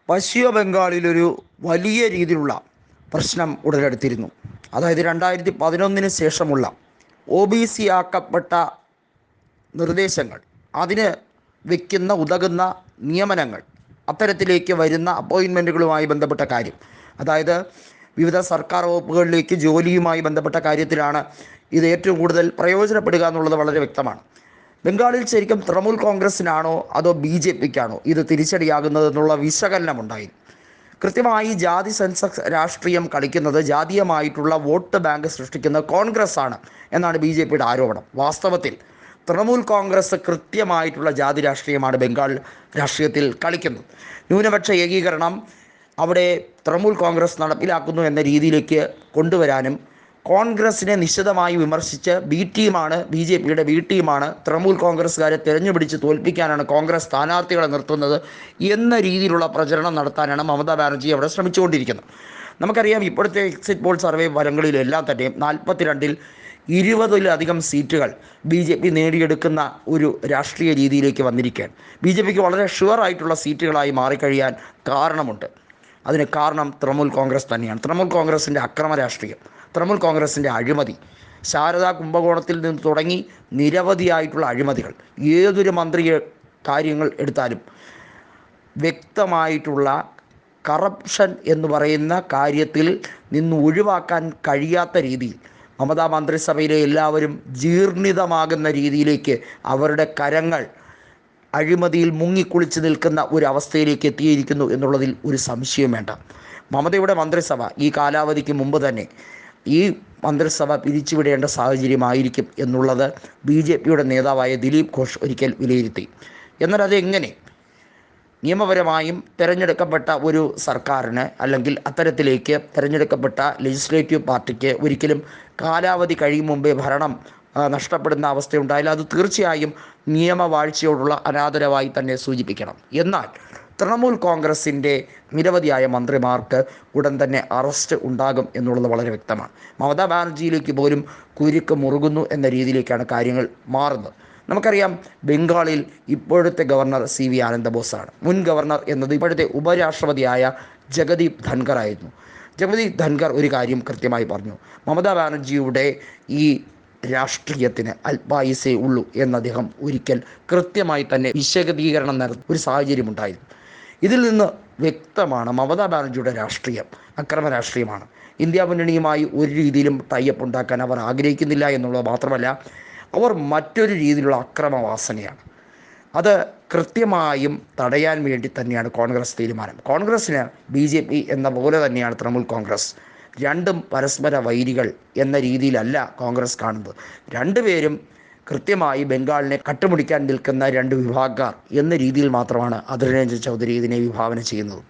പശ്ചിമ ബംഗാളിലൊരു വലിയ രീതിയിലുള്ള പ്രശ്നം ഉടലെടുത്തിരുന്നു. അതായത് 2011 ശേഷമുള്ള OBC ആക്കപ്പെട്ട നിർദ്ദേശങ്ങൾ, അതിന് വയ്ക്കുന്ന ഉതകുന്ന നിയമനങ്ങൾ, അത്തരത്തിലേക്ക് വരുന്ന അപ്പോയിൻമെൻറ്റുകളുമായി ബന്ധപ്പെട്ട കാര്യം, അതായത് വിവിധ സർക്കാർ വകുപ്പുകളിലേക്ക് ജോലിയുമായി ബന്ധപ്പെട്ട കാര്യത്തിലാണ് ഇത് ഏറ്റവും കൂടുതൽ പ്രയോജനപ്പെടുക എന്നുള്ളത് വളരെ വ്യക്തമാണ്. ബംഗാളിൽ ശരിക്കും തൃണമൂൽ കോൺഗ്രസിനാണോ അതോ BJPക്കാണോ ഇത് തിരിച്ചടിയാകുന്നതെന്നുള്ള വിശകലനമുണ്ടായി. കൃത്യമായി ജാതി സെൻസസ് രാഷ്ട്രീയം കളിക്കുന്നത്, ജാതീയമായിട്ടുള്ള വോട്ട് ബാങ്ക് സൃഷ്ടിക്കുന്നത് കോൺഗ്രസ് ആണ് എന്നാണ് BJPയുടെ ആരോപണം. വാസ്തവത്തിൽ തൃണമൂൽ കോൺഗ്രസ് കൃത്യമായിട്ടുള്ള ജാതി രാഷ്ട്രീയമാണ് ബംഗാൾ രാഷ്ട്രീയത്തിൽ കളിക്കുന്നത്. ന്യൂനപക്ഷ ഏകീകരണം അവിടെ തൃണമൂൽ കോൺഗ്രസ് നടപ്പിലാക്കുന്നു എന്ന രീതിയിലേക്ക് കൊണ്ടുവരാനും, കോൺഗ്രസിനെ നിശിതമായി വിമർശിച്ച് BJPയുടെ ബി ടീമാണ് തൃണമൂൽ കോൺഗ്രസ്സുകാരെ തിരഞ്ഞുപിടിച്ച് തോൽപ്പിക്കാനാണ് കോൺഗ്രസ് സ്ഥാനാർത്ഥികളെ നിർത്തുന്നത് എന്ന രീതിയിലുള്ള പ്രചരണം നടത്താനാണ് മമതാ ബാനർജി അവിടെ ശ്രമിച്ചുകൊണ്ടിരിക്കുന്നത്. നമുക്കറിയാം, ഇപ്പോഴത്തെ എക്സിറ്റ് പോൾ സർവേ ഫലങ്ങളിലെല്ലാം തന്നെ 42-ൽ 20-ലധികം സീറ്റുകൾ BJP നേടിയെടുക്കുന്ന ഒരു രാഷ്ട്രീയ രീതിയിലേക്ക് വന്നിരിക്കുകയാണ്. BJPക്ക് വളരെ ഷുവറായിട്ടുള്ള സീറ്റുകളായി മാറിക്കഴിയാൻ കാരണമുണ്ട്. അതിന് കാരണം തൃണമൂൽ കോൺഗ്രസ് തന്നെയാണ്. തൃണമൂൽ കോൺഗ്രസിൻ്റെ അക്രമ രാഷ്ട്രീയം, തൃണമൂൽ കോൺഗ്രസിൻ്റെ അഴിമതി, ശാരദാ കുംഭകോണത്തിൽ നിന്ന് തുടങ്ങി നിരവധിയായിട്ടുള്ള അഴിമതികൾ, ഏതൊരു മന്ത്രി കാര്യങ്ങൾ എടുത്താലും വ്യക്തമായിട്ടുള്ള കറപ്ഷൻ എന്ന് പറയുന്ന കാര്യത്തിൽ നിന്ന് ഒഴിവാക്കാൻ കഴിയാത്ത രീതിയിൽ മമതാ മന്ത്രിസഭയിലെ എല്ലാവരും ജീർണിതമാകുന്ന രീതിയിലേക്ക് അവരുടെ കരങ്ങൾ അഴിമതിയിൽ മുങ്ങിക്കുളിച്ച് നിൽക്കുന്ന ഒരു അവസ്ഥയിലേക്ക് എത്തിയിരിക്കുന്നു എന്നുള്ളതിൽ ഒരു സംശയം വേണ്ട. മമതയുടെ മന്ത്രിസഭ ഈ കാലാവധിക്ക് മുമ്പ് തന്നെ ഈ മന്ത്രിസഭ പിരിച്ചുവിടേണ്ട സാഹചര്യമായിരിക്കും എന്നുള്ളത് BJPയുടെ നേതാവായ ദിലീപ് ഘോഷ് ഒരിക്കൽ വിലയിരുത്തി. എന്നാൽ അതെങ്ങനെ? നിയമപരമായും തിരഞ്ഞെടുക്കപ്പെട്ട ഒരു സർക്കാരിന്, അല്ലെങ്കിൽ അത്തരത്തിലേക്ക് തിരഞ്ഞെടുക്കപ്പെട്ട ലെജിസ്ലേറ്റീവ് പാർട്ടിക്ക് ഒരിക്കലും കാലാവധി കഴിയും മുമ്പേ ഭരണം നഷ്ടപ്പെടുന്ന അവസ്ഥയുണ്ടായാൽ അത് തീർച്ചയായും നിയമവാഴ്ചയോടുള്ള അനാദരവായി തന്നെ സൂചിപ്പിക്കണം. എന്നാൽ തൃണമൂൽ കോൺഗ്രസിൻ്റെ നിരവധിയായ മന്ത്രിമാർക്ക് ഉടൻ തന്നെ അറസ്റ്റ് ഉണ്ടാകും എന്നുള്ളത് വളരെ വ്യക്തമാണ്. മമതാ ബാനർജിയിലേക്ക് പോലും കുരുക്ക് മുറുകുന്നു എന്ന രീതിയിലേക്കാണ് കാര്യങ്ങൾ മാറുന്നത്. നമുക്കറിയാം, ബംഗാളിൽ ഇപ്പോഴത്തെ ഗവർണർ CV ആനന്ദബോസാണ്. മുൻ ഗവർണർ എന്നത് ഇപ്പോഴത്തെ ഉപരാഷ്ട്രപതിയായ ജഗദീപ് ധൻഖർ ആയിരുന്നു. ജഗദീപ് ധൻഖർ ഒരു കാര്യം കൃത്യമായി പറഞ്ഞു: മമതാ ബാനർജിയുടെ ഈ രാഷ്ട്രീയത്തിന് അല്പായുസേ ഉള്ളൂ എന്ന് അദ്ദേഹം ഒരിക്കൽ കൃത്യമായി തന്നെ വിശദീകരണം നടത്തിയ ഒരു സാഹചര്യമുണ്ടായിരുന്നു. ഇതിൽ നിന്ന് വ്യക്തമാണ് മമതാ ബാനർജിയുടെ രാഷ്ട്രീയം അക്രമ രാഷ്ട്രീയമാണ്. ഇന്ത്യ മുന്നണിയുമായി ഒരു രീതിയിലും ടൈപ്പ് ഉണ്ടാക്കാൻ അവർ ആഗ്രഹിക്കുന്നില്ല എന്നുള്ളത് മാത്രമല്ല, അവർ മറ്റൊരു രീതിയിലുള്ള അക്രമവാസനയാണ്. അത് കൃത്യമായും തടയാൻ വേണ്ടി തന്നെയാണ് കോൺഗ്രസ് തീരുമാനം. കോൺഗ്രസ്സിന് BJP എന്ന പോലെ തന്നെയാണ് തൃണമൂൽ കോൺഗ്രസ്. രണ്ടും പരസ്പര വൈരികൾ എന്ന രീതിയിലല്ല കോൺഗ്രസ് കാണുന്നത്. രണ്ടുപേരും കൃത്യമായി ബംഗാളിനെ കട്ടുമുടിക്കാൻ നിൽക്കുന്ന രണ്ട് വിഭാഗക്കാർ എന്ന രീതിയിൽ മാത്രമാണ് അധീർ രഞ്ജൻ ചൗധരി ഇതിനെ വിഭാവന ചെയ്യുന്നത്.